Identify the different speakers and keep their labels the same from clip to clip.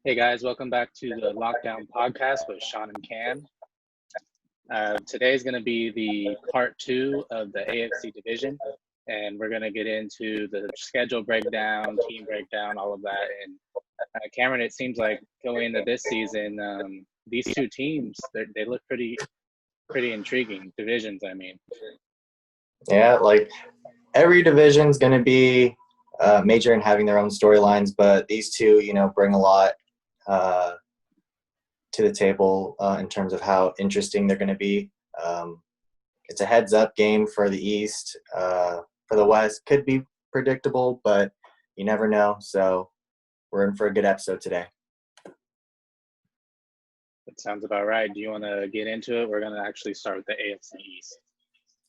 Speaker 1: Hey guys, welcome back to the Lockdown Podcast with Sean and Cam. Today is going to be the part 2 of the AFC division, and we're going to get into the schedule breakdown, team breakdown, all of that. And Cameron, it seems like going into this season, these two teams they look pretty intriguing divisions. I mean,
Speaker 2: yeah, like every division's going to be major in having their own storylines, but these two, bring a lot to the table in terms of how interesting they're going to be. It's a heads-up game for the East. For the West, could be predictable, but you never know. So we're in for a good episode today.
Speaker 1: that sounds about right. Do you want to get into it? We're going to actually start with the AFC East.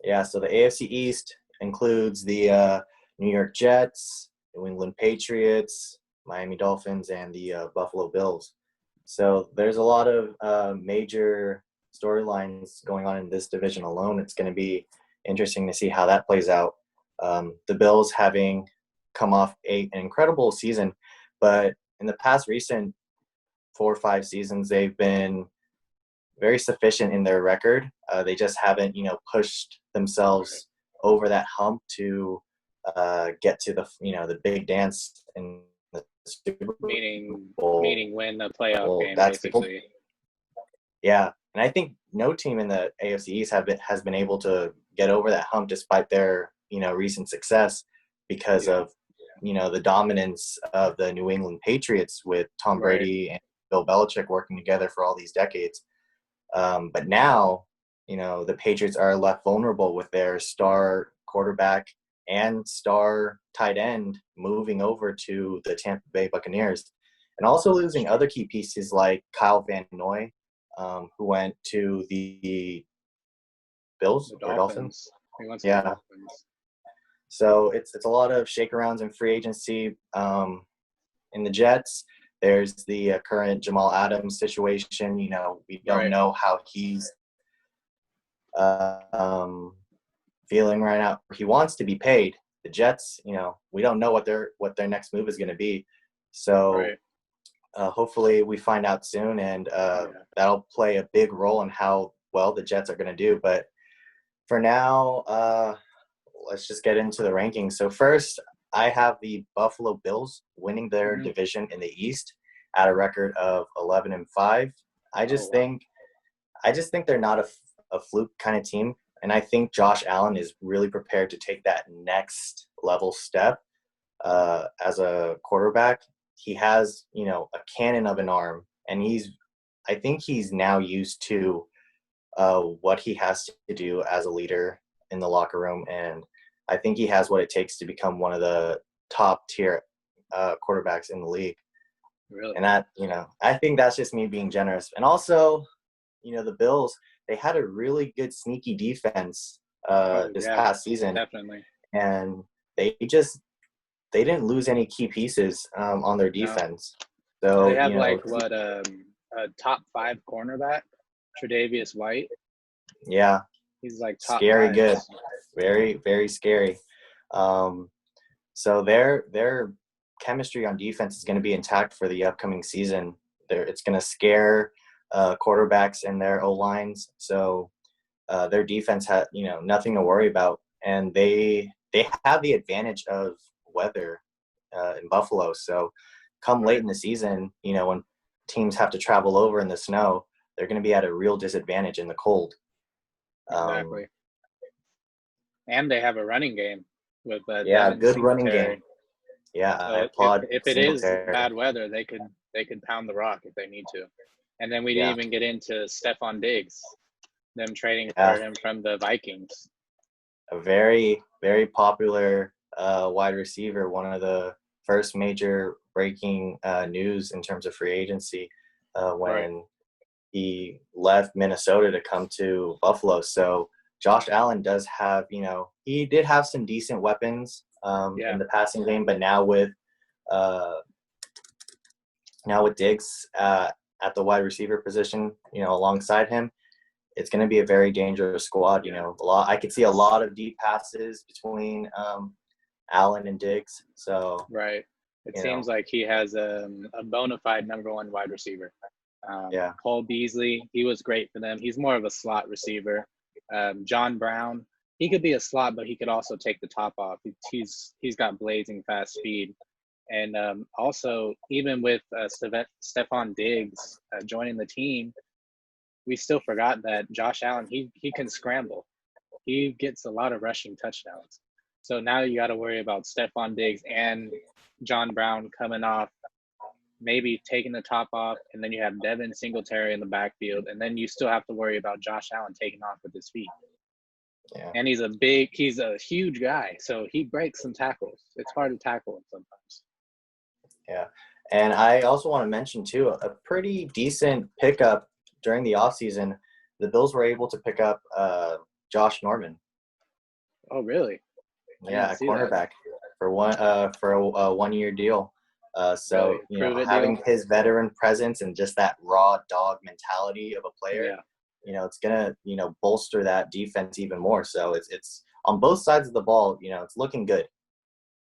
Speaker 2: Yeah, so the AFC East includes the New York Jets, New England Patriots, Miami Dolphins, and the Buffalo Bills. So there's a lot of major storylines going on in this division alone. It's going to be interesting to see how that plays out. The Bills having come off an incredible season, but in the past recent 4 or 5 seasons, they've been very sufficient in their record. They just haven't, pushed themselves over that hump to get to the big dance in the Super Bowl.
Speaker 1: Meaning win a playoff game, basically.
Speaker 2: Yeah, and I think no team in the AFC East has been able to get over that hump despite their recent success because of the dominance of the New England Patriots with Tom Brady and Bill Belichick working together for all these decades. But now, the Patriots are left vulnerable with their star quarterback and star tight end moving over to the Tampa Bay Buccaneers, and also losing other key pieces like Kyle Van Noy, who went to the Bills or Dolphins. Yeah. Dolphins. So it's a lot of shakearounds in free agency. In the Jets, there's the current Jamal Adams situation. We don't know how he's feeling right now. He wants to be paid. The Jets, we don't know what their next move is going to be. So hopefully we find out soon, and that'll play a big role in how well the Jets are going to do. But for now, let's just get into the rankings. So first, I have the Buffalo Bills winning their division in the East at a record of 11-5. I just think they're not a fluke kind of team, and I think Josh Allen is really prepared to take that next level step as a quarterback. He has, a cannon of an arm, and I think he's now used to what he has to do as a leader in the locker room, and I think he has what it takes to become one of the top tier quarterbacks in the league.
Speaker 1: Really?
Speaker 2: And that, I think that's just me being generous. And also, the Bills, they had a really good sneaky defense this past season.
Speaker 1: Definitely.
Speaker 2: And they didn't lose any key pieces on their defense.
Speaker 1: No. So they have a top 5 cornerback, Tre'Davious White.
Speaker 2: Yeah.
Speaker 1: He's like top
Speaker 2: scary
Speaker 1: 5.
Speaker 2: Good. Very, very scary. So their chemistry on defense is going to be intact for the upcoming season. It's going to scare quarterbacks and their O-lines. So their defense had, nothing to worry about. And they have the advantage of weather in Buffalo. So come late in the season, when teams have to travel over in the snow, they're going to be at a real disadvantage in the cold.
Speaker 1: Exactly. And they have a running game with
Speaker 2: good running game. Yeah,
Speaker 1: so
Speaker 2: I applaud.
Speaker 1: If it is bad weather, they could pound the rock if they need to. And then we didn't even get into Stephon Diggs, them trading for him from the Vikings.
Speaker 2: A very, very popular wide receiver, one of the first major breaking news in terms of free agency when he left Minnesota to come to Buffalo. So Josh Allen does have, he did have some decent weapons in the passing game, but now with Diggs at the wide receiver position, alongside him, it's going to be a very dangerous squad. I could see a lot of deep passes between Allen and Diggs. So
Speaker 1: It seems like he has a bona fide number one wide receiver.
Speaker 2: Yeah.
Speaker 1: Cole Beasley, he was great for them. He's more of a slot receiver. John Brown, he could be a slot, but he could also take the top off. He's got blazing fast speed. And also, even with Stephon Diggs joining the team, we still forgot that Josh Allen, he can scramble. He gets a lot of rushing touchdowns. So now you got to worry about Stephon Diggs and John Brown coming off, maybe taking the top off, and then you have Devin Singletary in the backfield, and then you still have to worry about Josh Allen taking off with his feet.
Speaker 2: Yeah.
Speaker 1: And he's a huge guy, so he breaks some tackles. It's hard to tackle him sometimes.
Speaker 2: Yeah. And I also want to mention, too, a pretty decent pickup during the offseason. The Bills were able to pick up Josh Norman.
Speaker 1: Oh, really?
Speaker 2: Yeah, a cornerback for a 1-year deal. So
Speaker 1: really?
Speaker 2: Having his veteran presence and just that raw dog mentality of a player, it's gonna bolster that defense even more. So it's on both sides of the ball. It's looking good.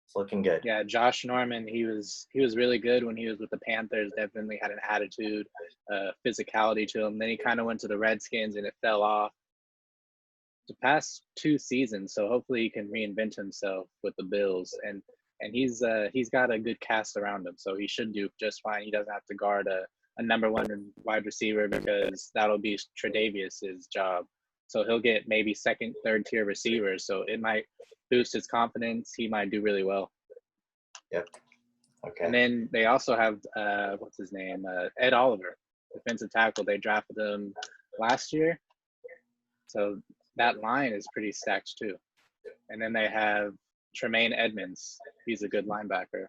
Speaker 2: It's looking good.
Speaker 1: Yeah, Josh Norman, he was really good when he was with the Panthers. Definitely had an attitude, physicality to him. Then he kind of went to the Redskins and it fell off the past 2 seasons. So hopefully he can reinvent himself with the Bills. And he's got a good cast around him, so he should do just fine. He doesn't have to guard a number one wide receiver because that'll be Tre'Davious' job. So he'll get maybe second, third tier receivers. So it might boost his confidence. He might do really well.
Speaker 2: Yep. Okay.
Speaker 1: And then they also have what's his name? Ed Oliver, defensive tackle. They drafted him last year. So that line is pretty stacked too. And then they have Tremaine Edmonds. He's a good linebacker.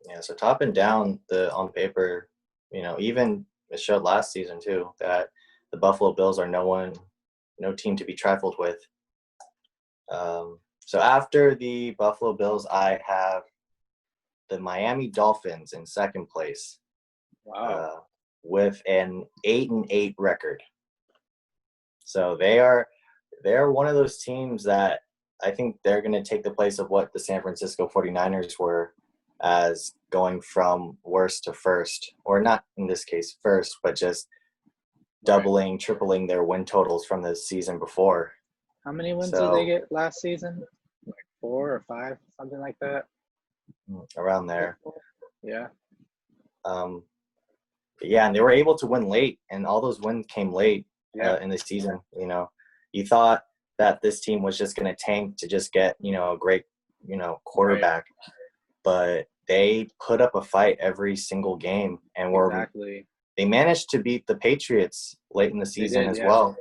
Speaker 2: Yeah, so top and down on paper, even it showed last season too that the Buffalo Bills are no team to be trifled with. So after the Buffalo Bills, I have the Miami Dolphins in second place.
Speaker 1: Wow.
Speaker 2: With an 8-8 record. So they're one of those teams that I think they're going to take the place of what the San Francisco 49ers were, as going from worst to first, or not in this case first, but just doubling, tripling their win totals from the season before.
Speaker 1: How many wins did they get last season? Like 4 or 5, something like that?
Speaker 2: Around there.
Speaker 1: Yeah.
Speaker 2: Yeah, and they were able to win late, and all those wins came late in the season. You thought that this team was just going to tank to just get, a great, quarterback. Right. But they put up a fight every single game, and they managed to beat the Patriots late in the season as well,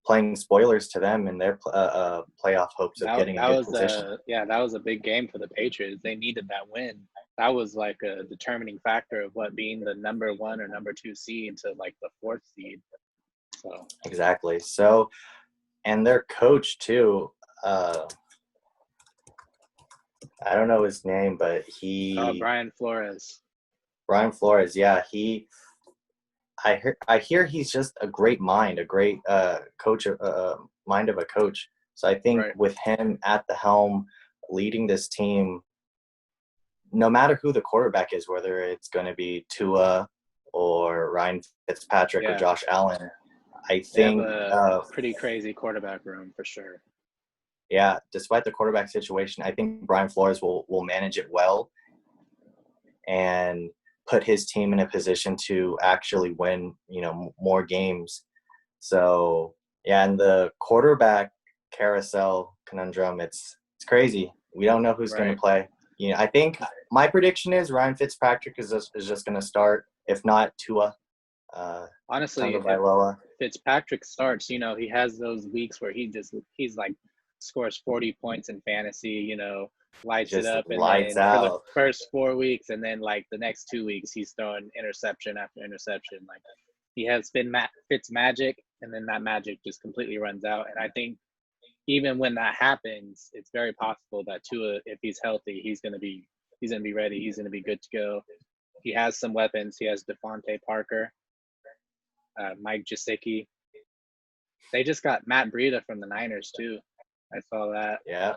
Speaker 2: playing spoilers to them in their playoff hopes of getting a good position.
Speaker 1: That was a big game for the Patriots. They needed that win. That was like a determining factor of what being the number 1 or number 2 seed to like the 4th seed. So
Speaker 2: exactly. So, and their coach too. I don't know his name, but
Speaker 1: Brian Flores.
Speaker 2: Brian Flores, yeah. I hear he's just a great mind, a great coach, mind of a coach. So I think with him at the helm, leading this team, no matter who the quarterback is, whether it's going to be Tua or Ryan Fitzpatrick or Josh Allen, I think
Speaker 1: pretty crazy quarterback room for sure.
Speaker 2: Yeah, despite the quarterback situation, I think Brian Flores will manage it well and put his team in a position to actually win, more games. So, yeah, and the quarterback carousel conundrum, it's crazy. We don't know who's going to play. I think my prediction is Ryan Fitzpatrick is just going to start, if not Tua.
Speaker 1: Honestly, if Fitzpatrick starts, he has those weeks where he's like scores 40 points in fantasy, lights it up, and
Speaker 2: lights
Speaker 1: then
Speaker 2: out.
Speaker 1: for the first 4 weeks, and then like the next 2 weeks he's throwing interception after interception. Like he has Fitz magic, and then that magic just completely runs out. And I think even when that happens, it's very possible that Tua, if he's healthy, he's gonna be ready. He's gonna be good to go. He has some weapons. He has Devontae Parker, Mike Gesicki. They just got Matt Breida from the Niners too. I saw that.
Speaker 2: Yeah.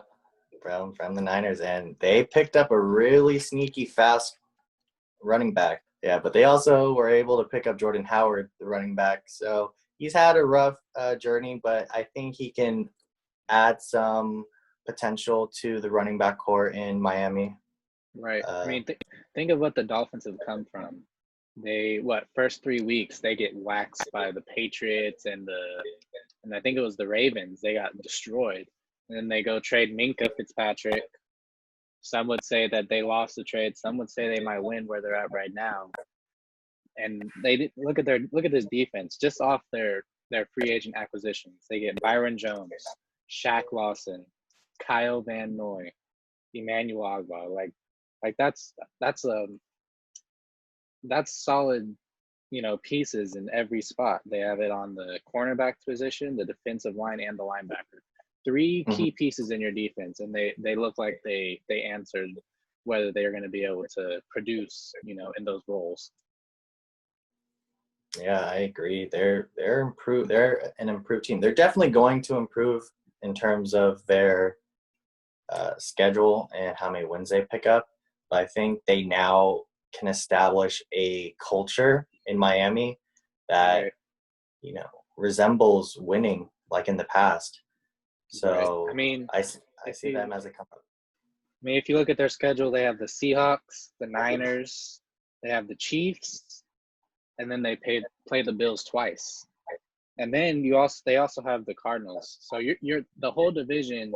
Speaker 2: from the Niners, and they picked up a really sneaky fast running back. Yeah, but they also were able to pick up Jordan Howard, the running back. So he's had a rough journey, but I think he can add some potential to the running back core in Miami.
Speaker 1: Right. I mean, think of what the Dolphins have come from. First 3 weeks they get waxed by the Patriots and I think it was the Ravens. They got destroyed. And then they go trade Minka Fitzpatrick. Some would say that they lost the trade. Some would say they might win where they're at right now. And they did look at this defense just off their free agent acquisitions. They get Byron Jones, Shaq Lawson, Kyle Van Noy, Emmanuel Agba. Like that's solid, pieces in every spot. They have it on the cornerback position, the defensive line, and the linebacker. Three key pieces in your defense, and they look like they answered whether they're going to be able to produce, in those roles.
Speaker 2: Yeah, I agree. They're improved. They're an improved team. They're definitely going to improve in terms of their schedule and how many wins they pick up. But I think they now can establish a culture in Miami that resembles winning like in the past. So
Speaker 1: right. I mean,
Speaker 2: I see them as a company.
Speaker 1: I mean, if you look at their schedule, they have the Seahawks, the Niners, they have the Chiefs, and then they play the Bills twice. And then they also have the Cardinals. So you're the whole division,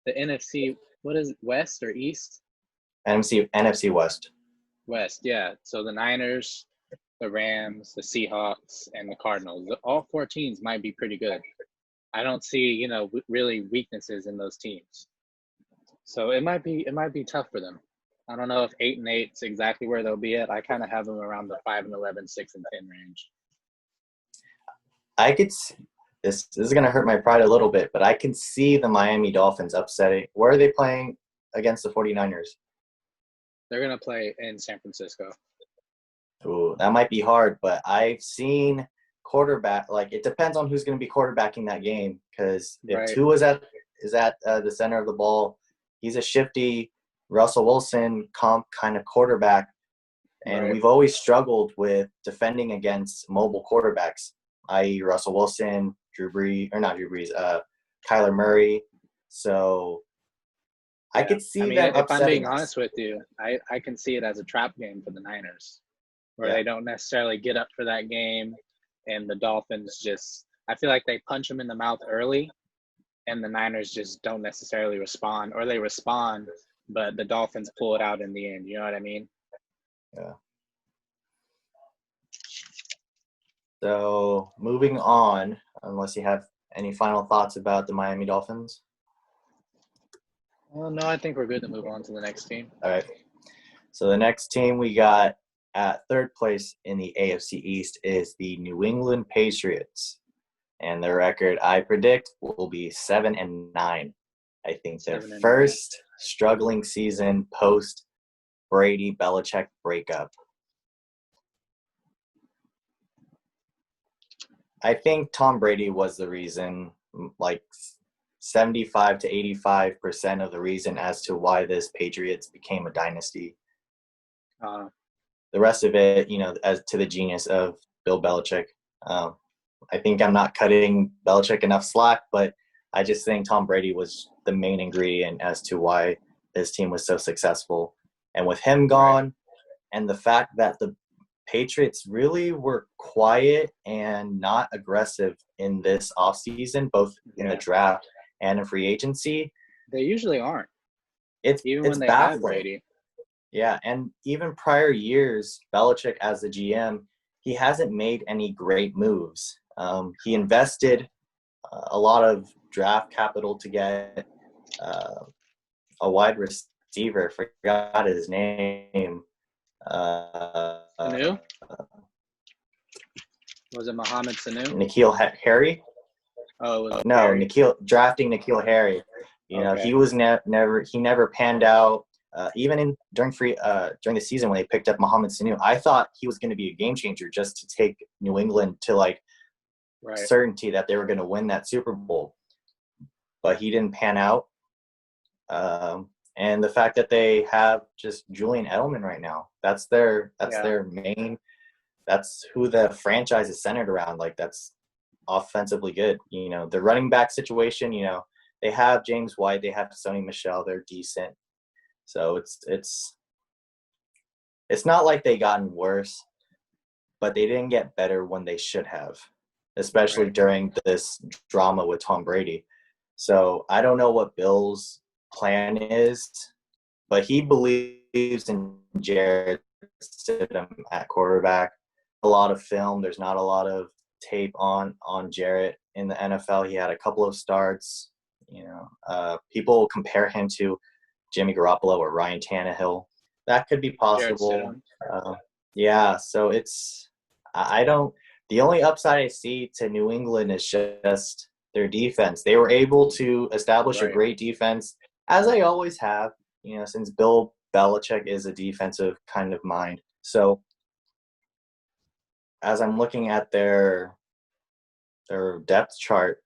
Speaker 1: the NFC, what is it, West or East?
Speaker 2: NFC West.
Speaker 1: West, yeah. So the Niners, the Rams, the Seahawks, and the Cardinals. All four teams might be pretty good. I don't see, really weaknesses in those teams. So it might be tough for them. I don't know if 8-8 is exactly where they'll be at. I kind of have them around the 5-11, 6-10 range.
Speaker 2: I could see, this is going to hurt my pride a little bit, but I can see the Miami Dolphins upsetting. Where are they playing against the 49ers?
Speaker 1: They're going to play in San Francisco.
Speaker 2: Ooh, that might be hard, but I've seen quarterback, it depends on who's going to be quarterbacking that game, because if Tua is at the center of the ball, he's a shifty Russell Wilson comp kind of quarterback, and we've always struggled with defending against mobile quarterbacks, i.e. Russell Wilson, Kyler Murray. So I could see them
Speaker 1: if I'm being
Speaker 2: us.
Speaker 1: honest with you, I can see it as a trap game for the Niners, where they don't necessarily get up for that game, and the Dolphins I feel like they punch them in the mouth early, and the Niners just don't necessarily respond, or they respond, but the Dolphins pull it out in the end. You know what I mean?
Speaker 2: Yeah. So moving on, unless you have any final thoughts about the Miami Dolphins?
Speaker 1: Well, no, I think we're good to move on to the next team.
Speaker 2: All right. So the next team we got at third place in the AFC East is the New England Patriots. And their record, I predict, will be 7-9. I think their first struggling season post Brady-Belichick breakup. I think Tom Brady was the reason, 75 to 85% of the reason as to why this Patriots became a dynasty. The rest of it, as to the genius of Bill Belichick. I think I'm not cutting Belichick enough slack, but I just think Tom Brady was the main ingredient as to why this team was so successful. And with him gone, and the fact that the Patriots really were quiet and not aggressive in this offseason, both in the draft and in free agency.
Speaker 1: They usually aren't.
Speaker 2: It's
Speaker 1: when they
Speaker 2: baffling.
Speaker 1: Have Brady.
Speaker 2: Yeah, and even prior years, Belichick as the GM, he hasn't made any great moves. He invested a lot of draft capital to get a wide receiver. Forgot his name.
Speaker 1: Sanu? Was it Mohamed Sanu?
Speaker 2: N'Keal Harry?
Speaker 1: Oh, it was
Speaker 2: no,
Speaker 1: Harry.
Speaker 2: Drafting N'Keal Harry. He was never panned out. Even during the season when they picked up Mohamed Sanu, I thought he was going to be a game changer just to take New England to certainty that they were going to win that Super Bowl. But he didn't pan out. And the fact that they have just Julian Edelman right now, that's their main, that's who the franchise is centered around. Like, that's offensively good. You know, the running back situation, you know, they have James White, they have Sony Michel, they're decent. So it's not like they gotten worse, but they didn't get better when they should have, especially during this drama with Tom Brady. So I don't know what Bill's plan is, but he believes in Jared Stidham at quarterback. A lot of film. There's not a lot of tape on Jarrett in the NFL. He had a couple of starts. You know, people compare him to Jimmy Garoppolo or Ryan Tannehill. That could be possible. Yeah, so I don't. The only upside I see to New England is just their defense. They were able to establish a great defense, as they always have, you know, since Bill Belichick is a defensive kind of mind. So as I'm looking at their depth chart,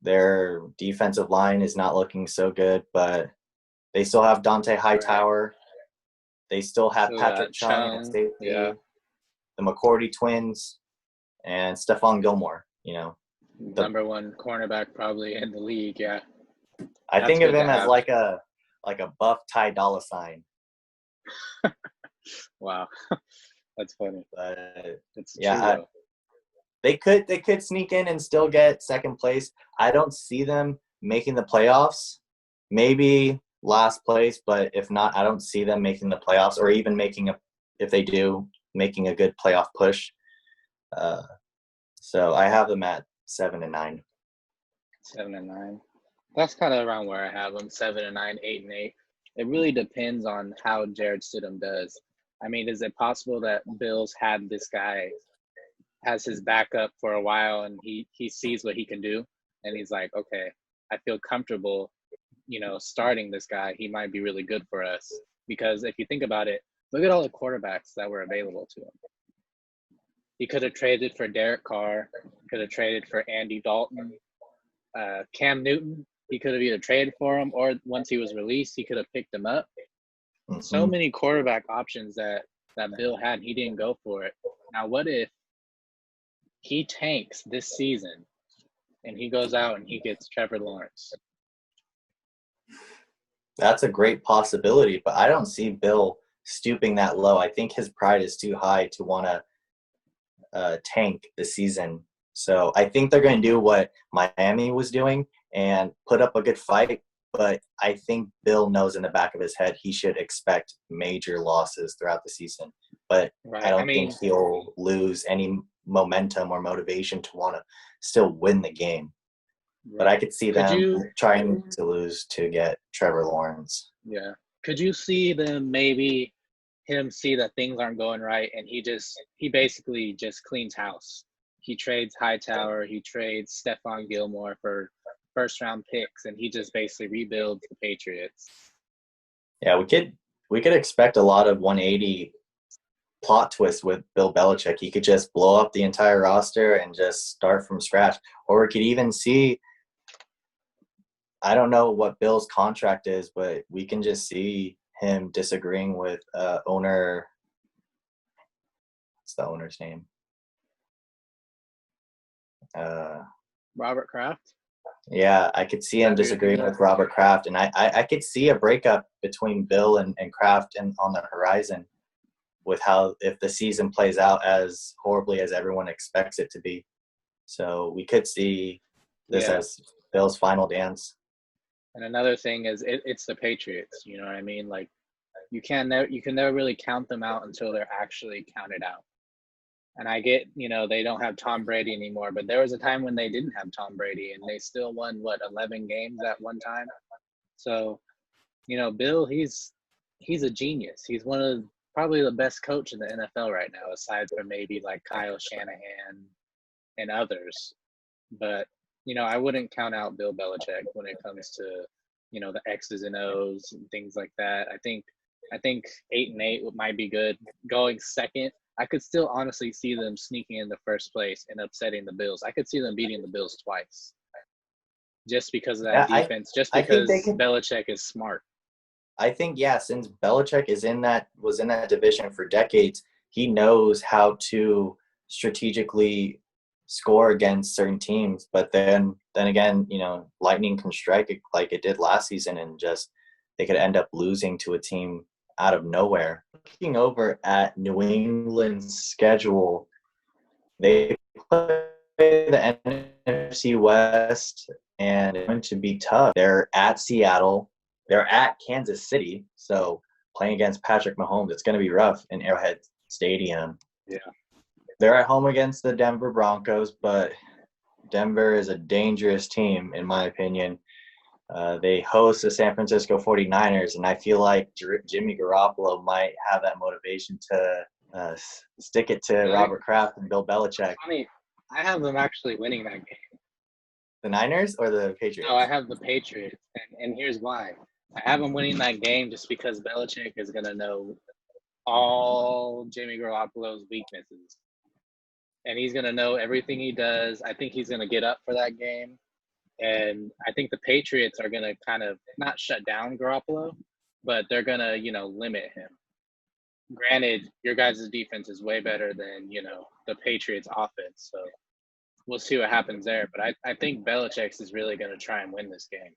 Speaker 2: their defensive line is not looking so good, but they still have Dante Hightower. They still have Patrick Chung at safety, the McCourty twins, and Stephon Gilmore, you know.
Speaker 1: Number one cornerback probably in the league, yeah.
Speaker 2: I think of him as like a buff Ty Dolla $ign.
Speaker 1: Wow. That's funny.
Speaker 2: But
Speaker 1: it's
Speaker 2: yeah, they could sneak in and still get second place. I don't see them making the playoffs. Maybe last place, but if not, I don't see them making the playoffs, or even if they do, making a good playoff push. So I have them at 7-9.
Speaker 1: 7-9. That's kind of around where I have them. 7-9, 8-8. It really depends on how Jared Stidham does. I mean, is it possible that Bills had this guy as his backup for a while, and he sees what he can do, and he's like, okay, I feel comfortable, you know, starting this guy. He might be really good for us. Because if you think about it, look at all the quarterbacks that were available to him. He could have traded for Derek Carr, could have traded for Andy Dalton, Cam Newton. He could have either traded for him, or once he was released, he could have picked him up. Mm-hmm. So many quarterback options that Bill had, and he didn't go for it. Now, what if he tanks this season and he goes out and he gets Trevor Lawrence?
Speaker 2: That's a great possibility, but I don't see Bill stooping that low. I think his pride is too high to want to tank the season. So I think they're going to do what Miami was doing and put up a good fight. But I think Bill knows in the back of his head he should expect major losses throughout the season. But I don't think he'll lose any momentum or motivation to want to still win the game. But I could see them trying to lose to get Trevor Lawrence.
Speaker 1: Yeah. Could you see them maybe him see that things aren't going right, and he basically just cleans house? He trades Hightower, he trades Stephon Gilmore for first-round picks, and he just basically rebuilds the Patriots.
Speaker 2: Yeah, we could expect a lot of 180 plot twists with Bill Belichick. He could just blow up the entire roster and just start from scratch. Or we could even see, I don't know what Bill's contract is, but we can just see him disagreeing with owner. What's the owner's name?
Speaker 1: Robert Kraft?
Speaker 2: Yeah, I could see him disagreeing with Robert Kraft, and I could see a breakup between Bill and Kraft on the horizon with how, if the season plays out as horribly as everyone expects it to be. So we could see this as Bill's final dance.
Speaker 1: And another thing is it's the Patriots, you know what I mean? Like, you can never really count them out until they're actually counted out. And I get, you know, they don't have Tom Brady anymore, but there was a time when they didn't have Tom Brady, and they still won 11 games at one time. So, you know, Bill, he's a genius. He's one of probably the best coach in the NFL right now, aside from maybe like Kyle Shanahan and others. But, you know, I wouldn't count out Bill Belichick when it comes to, you know, the X's and O's and things like that. I think 8-8 might be good. Going second, I could still honestly see them sneaking in the first place and upsetting the Bills. I could see them beating the Bills twice. just because of
Speaker 2: Yeah,
Speaker 1: that defense, just
Speaker 2: I think
Speaker 1: because
Speaker 2: they can.
Speaker 1: Belichick is smart.
Speaker 2: I think, yeah, since Belichick was in that division for decades, he knows how to strategically score against certain teams. But then again, lightning can strike like it did last season, and just they could end up losing to a team out of nowhere. Looking over at New England's schedule, they play the NFC West, and it's going to be tough. They're at Seattle. They're at Kansas City. So playing against Patrick Mahomes, it's going to be rough in Arrowhead Stadium.
Speaker 1: Yeah.
Speaker 2: They're at home against the Denver Broncos, but Denver is a dangerous team, in my opinion. They host the San Francisco 49ers, and I feel like Jimmy Garoppolo might have that motivation to stick it to Robert Kraft and Bill Belichick.
Speaker 1: Funny, I have them actually winning that game.
Speaker 2: The Niners or the Patriots?
Speaker 1: No, I have the Patriots, and here's why. I have them winning that game just because Belichick is going to know all Jimmy Garoppolo's weaknesses. And he's going to know everything he does. I think he's going to get up for that game. And I think the Patriots are going to kind of not shut down Garoppolo, but they're going to, limit him. Granted, your guys' defense is way better than, the Patriots' offense. So we'll see what happens there. But I think Belichick is really going to try and win this game.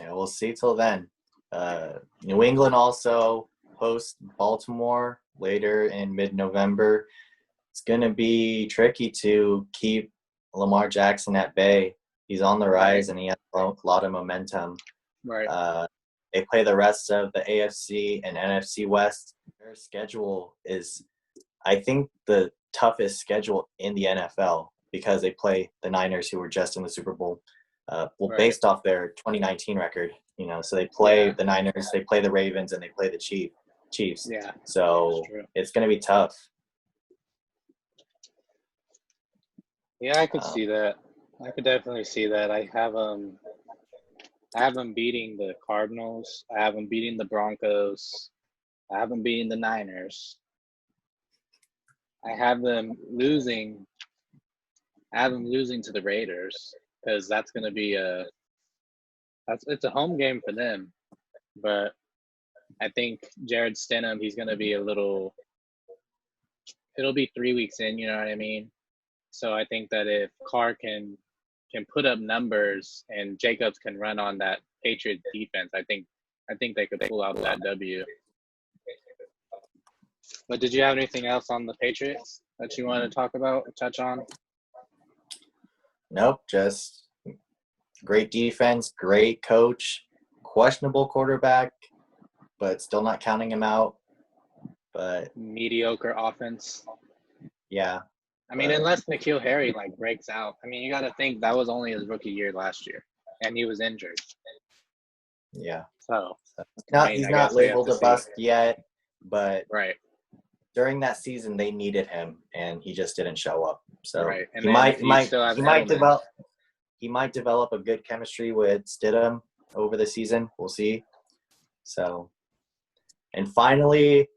Speaker 2: Yeah, we'll see till then. New England also hosts Baltimore later in mid-November. It's going to be tricky to keep Lamar Jackson at bay. He's on the rise, and he has a lot of momentum.
Speaker 1: Right.
Speaker 2: They play the rest of the AFC and NFC West. Their schedule is, I think, the toughest schedule in the NFL because they play the Niners, who were just in the Super Bowl. Based off their 2019 record, so they play the Niners, they play the Ravens, and they play the Chiefs.
Speaker 1: Yeah.
Speaker 2: So it's going to be tough.
Speaker 1: Yeah, I could see that. I could definitely see that. I have them beating the Cardinals. I have them beating the Broncos. I have them beating the Niners. I have them losing. To the Raiders because that's going to be it's a home game for them. But I think Jared Stidham, he's going to be it'll be 3 weeks in, you know what I mean? So I think that if Carr can put up numbers and Jacobs can run on that Patriots defense, I think they could pull out that W. But did you have anything else on the Patriots that you want to talk about or touch on?
Speaker 2: Nope, just great defense, great coach, questionable quarterback, but still not counting him out. But
Speaker 1: mediocre offense.
Speaker 2: Yeah.
Speaker 1: I mean, unless N'Keal Harry breaks out. I mean, you got to think that was only his rookie year last year, and he was injured.
Speaker 2: Yeah.
Speaker 1: So
Speaker 2: he's not labeled a bust yet, but during that season they needed him, and he just didn't show up. So
Speaker 1: and
Speaker 2: he might develop a good chemistry with Stidham over the season. We'll see. So, and finally,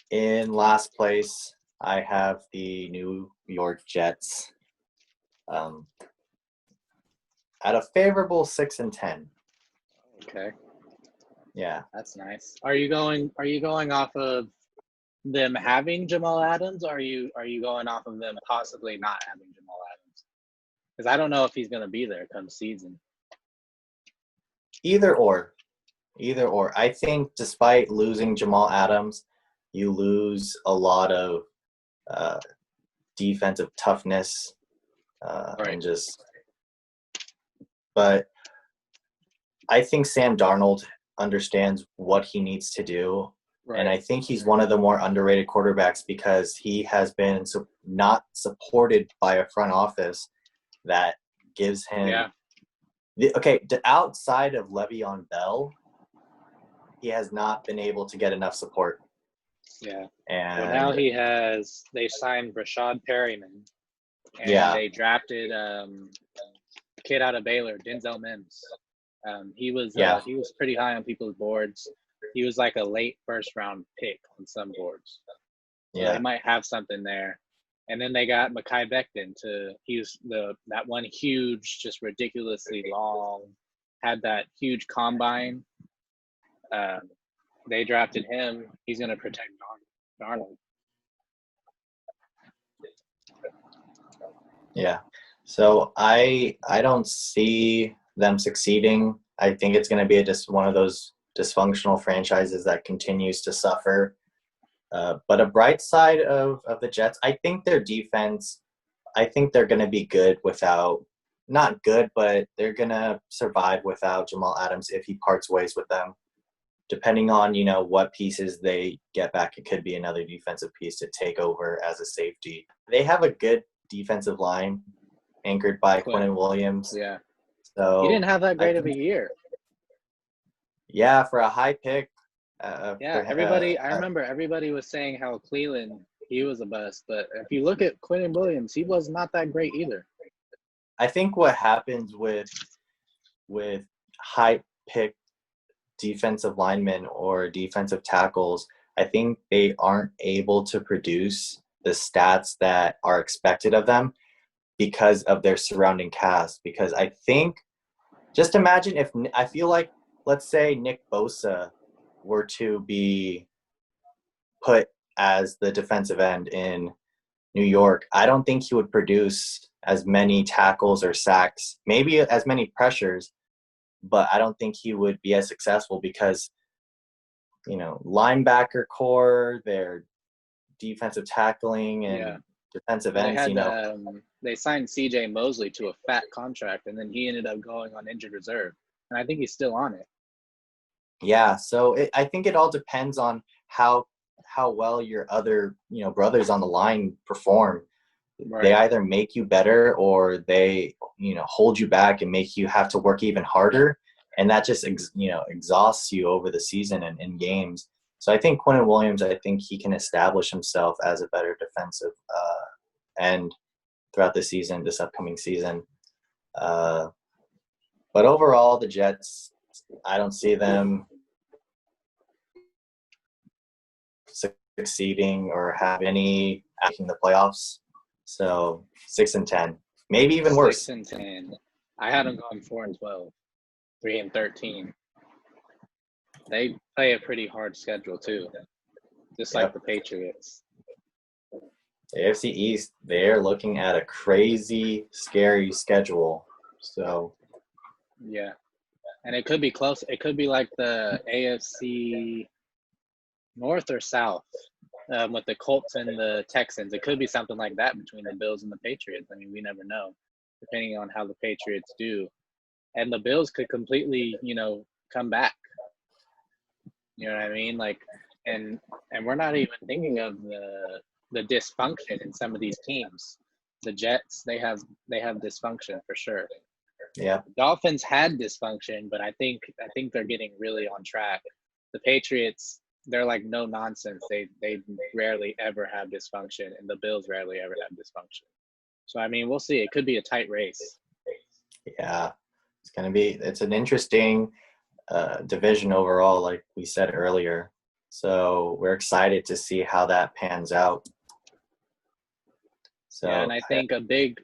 Speaker 2: in last place, I have the New York Jets at a favorable 6-10.
Speaker 1: Okay.
Speaker 2: Yeah.
Speaker 1: That's nice. Are you going off of them having Jamal Adams, or are you going off of them possibly not having Jamal Adams? Because I don't know if he's going to be there come season.
Speaker 2: Either or. I think despite losing Jamal Adams, you lose a lot of defensive toughness and just. But I think Sam Darnold understands what he needs to do. And I think he's one of the more underrated quarterbacks because he has been not supported by a front office that gives him outside of Le'Veon Bell, he has not been able to get enough support.
Speaker 1: Yeah.
Speaker 2: And
Speaker 1: now they signed Rashad Perryman, and they drafted a kid out of Baylor, Denzel Mims. He was pretty high on people's boards. He was like a late first round pick on some boards. So they might have something there. And then they got Mekhi Becton he's that one huge, just ridiculously long, had that huge combine. They drafted him. He's going to protect Darnold.
Speaker 2: Yeah. So I don't see them succeeding. I think it's going to be just one of those dysfunctional franchises that continues to suffer. But a bright side of the Jets, I think their defense, I think they're going to be good without, not good, but they're going to survive without Jamal Adams if he parts ways with them. Depending on, what pieces they get back, it could be another defensive piece to take over as a safety. They have a good defensive line anchored by Quinnen Williams.
Speaker 1: Yeah.
Speaker 2: So
Speaker 1: he didn't have that great of a year.
Speaker 2: Yeah, for a high pick.
Speaker 1: I remember everybody was saying how Cleveland, he was a bust. But if you look at Quinnen Williams, he was not that great either.
Speaker 2: I think what happens with high pick defensive linemen or defensive tackles, I think they aren't able to produce the stats that are expected of them because of their surrounding cast. Because I think, just imagine if, I feel like, let's say Nick Bosa were to be put as the defensive end in New York, I don't think he would produce as many tackles or sacks, maybe as many pressures, but I don't think he would be as successful because, linebacker core, their defensive tackling and defensive ends,
Speaker 1: they signed CJ Mosley to a fat contract, and then he ended up going on injured reserve, and I think he's still on it.
Speaker 2: Yeah, so I think it all depends on how well your other, brothers on the line perform. Right. They either make you better or they, hold you back and make you have to work even harder. And that just, exhausts you over the season and in games. So I think Quinnen Williams, I think he can establish himself as a better defensive end throughout this upcoming season. But overall, the Jets, I don't see them succeeding or have any making the playoffs. So 6-10, maybe even worse.
Speaker 1: 6-10. I had them going 4-12, 3-13. They play a pretty hard schedule too, just like the Patriots.
Speaker 2: The AFC East, they're looking at a crazy, scary schedule. So
Speaker 1: yeah, and it could be close. It could be like the AFC North or South with the Colts and the Texans. It could be something like that between the Bills and the Patriots. I mean, we never know, depending on how the Patriots do. And the Bills could completely, come back. You know what I mean? Like, and we're not even thinking of the dysfunction in some of these teams. The Jets, they have dysfunction for sure.
Speaker 2: Yeah.
Speaker 1: The Dolphins had dysfunction, but I think they're getting really on track. The Patriots, they're like no nonsense. They rarely ever have dysfunction, and the Bills rarely ever have dysfunction. So I mean, we'll see. It could be a tight race.
Speaker 2: Yeah, it's an interesting division overall, like we said earlier. So we're excited to see how that pans out. So
Speaker 1: yeah, and I think a big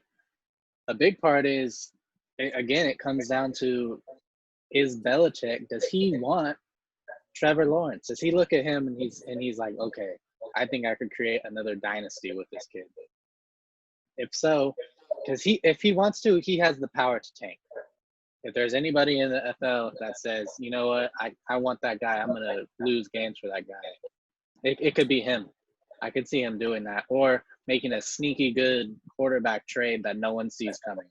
Speaker 1: part is, again, it comes down to, is Belichick, does he want Trevor Lawrence? Does he look at him and he's like, okay, I think I could create another dynasty with this kid? If so, because if he wants to, he has the power to tank. If there's anybody in the NFL that says, you know what, I want that guy, I'm going to lose games for that guy, it could be him. I could see him doing that, or making a sneaky good quarterback trade that no one sees coming.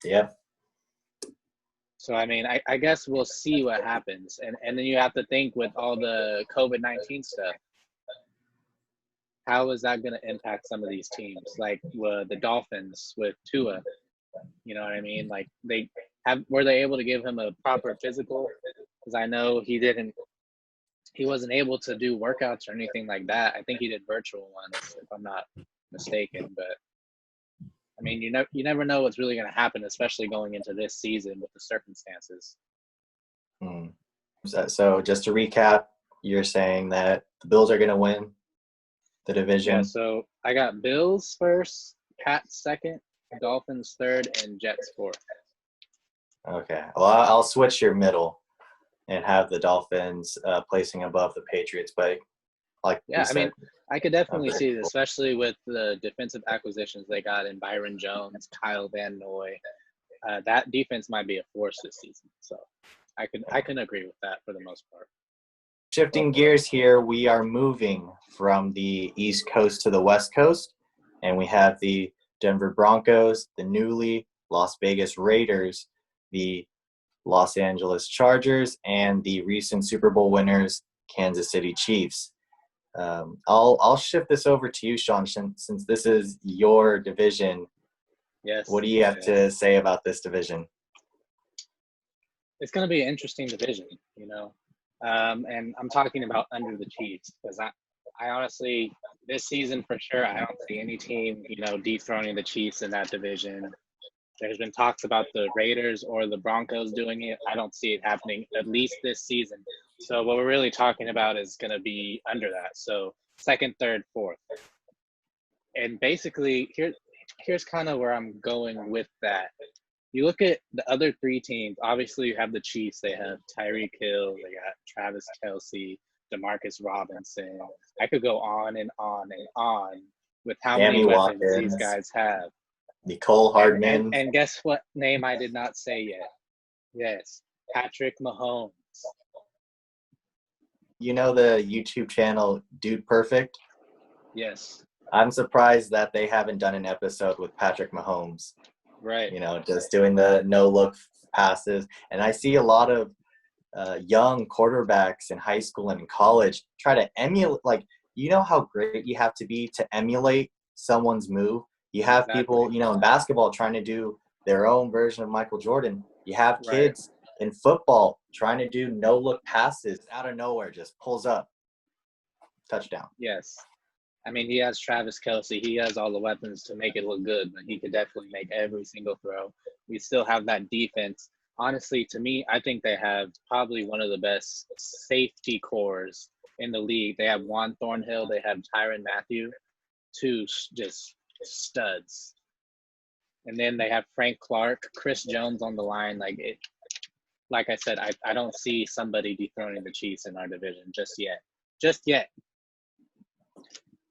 Speaker 2: Yeah.
Speaker 1: So, I mean, I guess we'll see what happens. And then you have to think with all the COVID-19 stuff, how is that going to impact some of these teams? Like the Dolphins with Tua, you know what I mean? Like were they able to give him a proper physical? Because I know he wasn't able to do workouts or anything like that. I think he did virtual ones, if I'm not mistaken. But I mean, you never know what's really going to happen, especially going into this season with the circumstances.
Speaker 2: So just to recap, you're saying that the Bills are going to win the division?
Speaker 1: Yeah, so I got Bills first, Pats second, Dolphins third, and Jets fourth.
Speaker 2: Okay. Well, I'll switch your middle and have the Dolphins placing above the Patriots. But like
Speaker 1: Yeah,
Speaker 2: we
Speaker 1: I
Speaker 2: said,
Speaker 1: mean, I could definitely
Speaker 2: very
Speaker 1: see it,
Speaker 2: cool.
Speaker 1: especially with the defensive acquisitions they got in Byron Jones, Kyle Van Noy. That defense might be a force this season. So I can agree with that for the most part.
Speaker 2: Shifting gears here, we are moving from the East Coast to the West Coast, and we have the Denver Broncos, the newly Las Vegas Raiders, the Los Angeles Chargers, and the recent Super Bowl winners, Kansas City Chiefs. I'll shift this over to you, Sean, since this is your division.
Speaker 1: Yes.
Speaker 2: What do you have to say about this division?
Speaker 1: It's going to be an interesting division, and I'm talking about under the Chiefs because I honestly, this season for sure, I don't see any team, dethroning the Chiefs in that division. There's been talks about the Raiders or the Broncos doing it. I don't see it happening, at least this season. So what we're really talking about is going to be under that. So second, third, fourth. And basically, here's kind of where I'm going with that. You look at the other three teams. Obviously, you have the Chiefs. They have Tyreek Hill. They got Travis Kelce, Demarcus Robinson. I could go on and on and on with how
Speaker 2: Sammy
Speaker 1: many weapons
Speaker 2: Watkins,
Speaker 1: these guys have.
Speaker 2: Nicole Hardman.
Speaker 1: And guess what name I did not say yet? Yes, Patrick Mahomes.
Speaker 2: You know the YouTube channel Dude Perfect?
Speaker 1: Yes.
Speaker 2: I'm surprised that they haven't done an episode with Patrick Mahomes.
Speaker 1: Right.
Speaker 2: Just doing the no-look passes. And I see a lot of young quarterbacks in high school and in college try to emulate. Like, you know how great you have to be to emulate someone's move? You have people, in basketball trying to do their own version of Michael Jordan. You have kids in football trying to do no-look passes out of nowhere, just pulls up. Touchdown.
Speaker 1: Yes. I mean, he has Travis Kelce. He has all the weapons to make it look good, but he could definitely make every single throw. We still have that defense. Honestly, to me, I think they have probably one of the best safety cores in the league. They have Juan Thornhill. They have Tyrann Mathieu, two just studs. And then they have Frank Clark, Chris Jones on the line. Like I said, I don't see somebody dethroning the Chiefs in our division just yet. Just yet.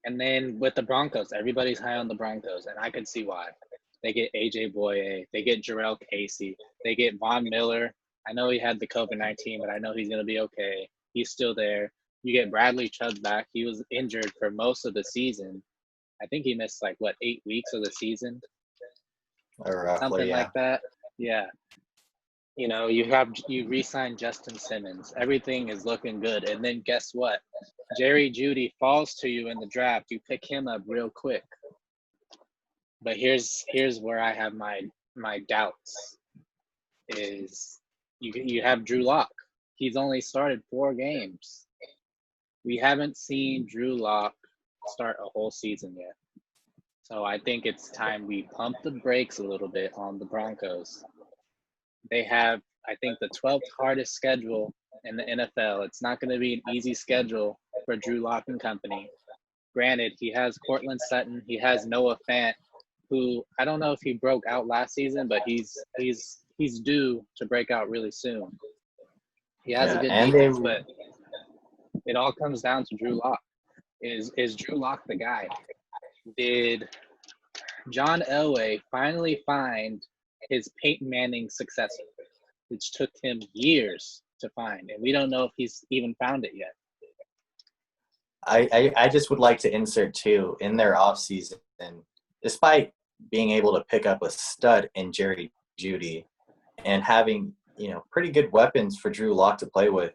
Speaker 1: And then with the Broncos, everybody's high on the Broncos, and I can see why. They get A.J. Boye. They get Jarrell Casey. They get Von Miller. I know he had the COVID-19, but I know he's going to be okay. He's still there. You get Bradley Chubb back. He was injured for most of the season. I think he missed 8 weeks of the season?
Speaker 2: Or roughly,
Speaker 1: something like that. Yeah. You re-signed Justin Simmons. Everything is looking good. And then guess what? Jerry Jeudy falls to you in the draft. You pick him up real quick. But here's where I have my doubts is you have Drew Lock. He's only started 4 games. We haven't seen Drew Lock start a whole season yet. So I think it's time we pump the brakes a little bit on the Broncos. They have, I think, the 12th hardest schedule in the NFL. It's not going to be an easy schedule for Drew Lock and company. Granted, he has Cortland Sutton. He has Noah Fant, who I don't know if he broke out last season, but he's due to break out really soon. He has a good defense, but it all comes down to Drew Lock. Is Drew Lock the guy? Did John Elway finally find his Peyton Manning successor, which took him years to find, and we don't know if he's even found it yet.
Speaker 2: I just would like to insert too, in their offseason, despite being able to pick up a stud in Jerry Jeudy and having pretty good weapons for Drew Lock to play with,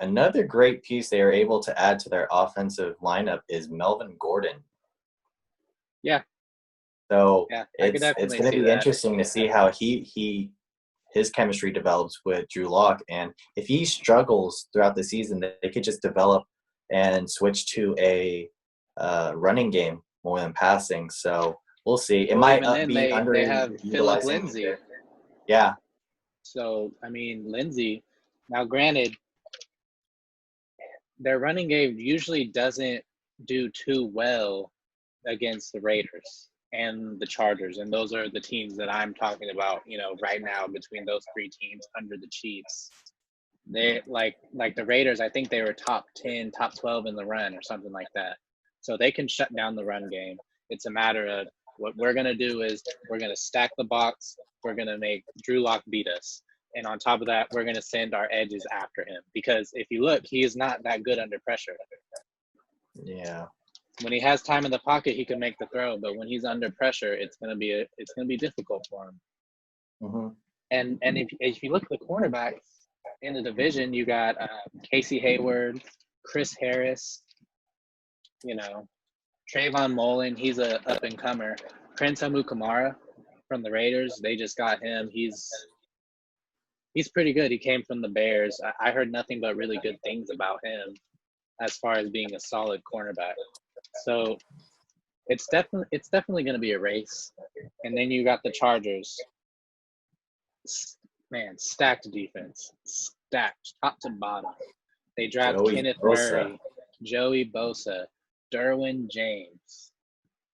Speaker 2: another great piece they are able to add to their offensive lineup is Melvin Gordon.
Speaker 1: Yeah.
Speaker 2: So it's going to be interesting to see how his chemistry develops with Drew Lock, and if he struggles throughout the season, they could just develop and switch to a running game more than passing. So we'll see. It might be under.
Speaker 1: They have Philip Lindsay.
Speaker 2: Yeah.
Speaker 1: So I mean, Lindsay. Now, granted, their running game usually doesn't do too well against the Raiders and the Chargers, and those are the teams that I'm talking about, right now between those three teams under the Chiefs. They like the Raiders, I think they were top 10, top 12 in the run or something like that. So they can shut down the run game. It's a matter of what we're going to do is we're going to stack the box. We're going to make Drew Lock beat us. And on top of that, we're going to send our edges after him. Because if you look, he is not that good under pressure.
Speaker 2: Yeah.
Speaker 1: When he has time in the pocket, he can make the throw. But when he's under pressure, it's going to be difficult for him.
Speaker 2: Mm-hmm.
Speaker 1: And if you look at the cornerbacks in the division, you got Casey Hayward, Chris Harris, Trayvon Mullen, he's a up-and-comer. Prince Amukamara from the Raiders, they just got him. He's pretty good. He came from the Bears. I heard nothing but really good things about him as far as being a solid cornerback. So it's definitely going to be a race. And then you got the Chargers. Man, stacked defense. Stacked, top to bottom. They draft Kenneth Murray, Joey Bosa, Derwin James,